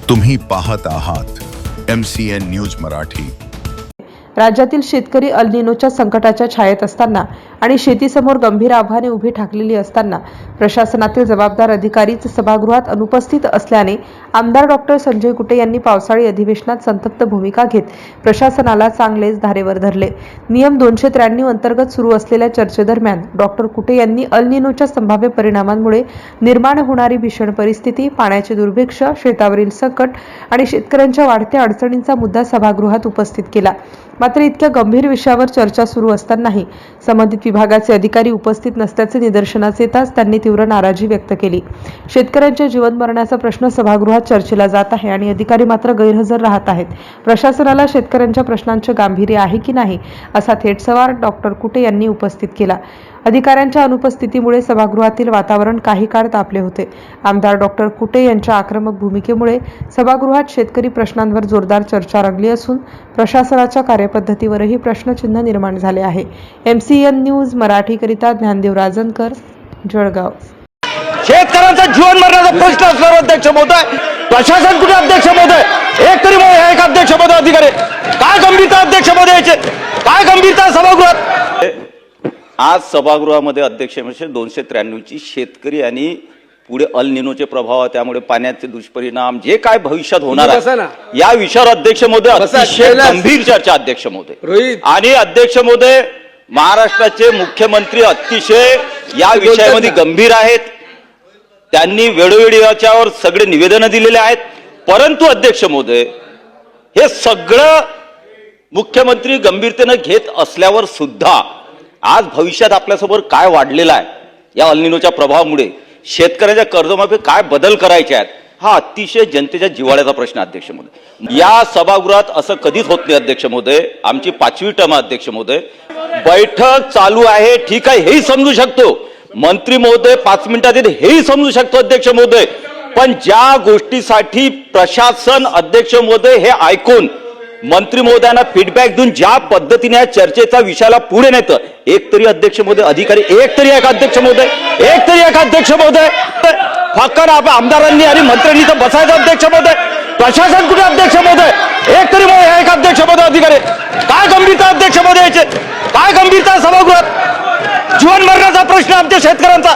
तुम्ही पाहत आहात MCN न्यूज मराठी। राज्यातील शेतकरी अल निनोच्या संकटाच्या छायेत असताना आणि शेतीसमोर गंभीर आव्हाने उभी ठाकलेली असताना प्रशासनातील जबाबदार अधिकारीच सभागृहात अनुपस्थित असल्याने आमदार डॉक्टर संजय कुटे यांनी पावसाळी अधिवेशनात संतप्त भूमिका घेत प्रशासनाला चांगलेच धारेवर धरले। नियम 293 अंतर्गत सुरू असलेल्या चर्चेदरम्यान डॉक्टर कुटे यांनी अल निनोच्या संभाव्य परिणामांमुळे निर्माण होणारी भीषण परिस्थिती, पाण्याचे दुर्भिक्ष, शेतावरील संकट आणि शेतकऱ्यांच्या वाढत्या अडचणींचा मुद्दा सभागृहात उपस्थित केला। मात्र इतक्या गंभीर विषयावर चर्चा सुरू असतानाही संबंधित विभागाचे अधिकारी उपस्थित नसल्याचे निदर्शनास येताच त्यांनी तीव्र नाराजी व्यक्त केली। शेतकऱ्यांच्या जीवन मरणाचा प्रश्न सभागृहात चर्चेला जात आहे आणि अधिकारी मात्र गैरहजर राहत आहेत। प्रशासनाला शेतकऱ्यांच्या प्रश्नांचे गांभीर्य आहे की नाही असा थेट सवाल डॉक्टर कुटे यांनी उपस्थित केला। अधिकाऱ्यांच्या अनुपस्थितीमुळे सभागृहातील वातावरण काही काळ तापले होते। आमदार डॉक्टर कुटे यांच्या आक्रमक भूमिकेमुळे सभागृहात शेतकरी प्रश्नांवर जोरदार चर्चा रंगली असून प्रशासनाच्या कार्यपद्धतीवरही प्रश्नचिन्ह निर्माण झाले आहे। MCN न्यूज मराठीकरिता ज्ञानदेव राजनकर, जळगाव। शेतकऱ्यांचा जीवन मरणाचा प्रश्न असल्यावर अध्यक्ष महोदय, प्रशासन कुठे अध्यक्ष महोदय, एक तरी एक अध्यक्ष महोदय अधिकारी, काय गंभीरता अध्यक्ष महोदयाचे, काय गंभीरता सभागृहात। आज सभागृहामध्ये अध्यक्ष 293 ची शेतकरी आणि पुढे अल निनोचे प्रभाव, त्यामुळे पाण्याचे दुष्परिणाम जे काय भविष्यात होणार आहे या विषयावर अध्यक्ष महोदय अतिशय गंभीर चर्चा अध्यक्ष महोदय आणि अध्यक्ष महोदय महाराष्ट्राचे मुख्यमंत्री अतिशय या विषयामध्ये गंभीर आहेत। त्यांनी वेळोवेळी याच्यावर सगळे निवेदन दिलेले आहेत, परंतु अध्यक्ष महोदय हे सगळं मुख्यमंत्री गंभीरतेने घेत असल्यावर सुद्धा आज भविष्यात आपल्यासमोर काय वाढलेला आहे या अल निनोच्या प्रभावामुळे शेतकऱ्याच्या कर्जमाफी काय बदल करायचे आहेत हा अतिशय जनतेच्या जिव्हाळ्याचा प्रश्न अध्यक्ष महोदय। या सभागृहात असं कधीच होत नाही अध्यक्ष महोदय, आमची 5वी टर्म अध्यक्ष महोदय। बैठक चालू आहे ठीक आहे हेही समजू शकतो, मंत्री महोदय 5 मिनिटात येते हेही समजू शकतो अध्यक्ष महोदय, पण ज्या गोष्टीसाठी प्रशासन अध्यक्ष महोदय हे ऐकून मंत्री महोदयांना फीडबॅक देऊन ज्या पद्धतीने या चर्चेचा विषयाला पुढे नेतं, एक तरी अध्यक्ष महोदय अधिकारी, एक तरी एक अध्यक्ष महोदय, एक तरी एक अध्यक्ष महोदय, फक्त आमदारांनी आणि मंत्र्यांनी तर बसायचं अध्यक्ष महोदय, प्रशासन कुठे अध्यक्ष महोदय, एक तरी एक अध्यक्ष महोदय अधिकारी, काय गंभीरता अध्यक्ष महोदयाचे, काय गंभीरता सभागृहात, जीवन मरणाचा प्रश्न आमच्या शेतकऱ्यांचा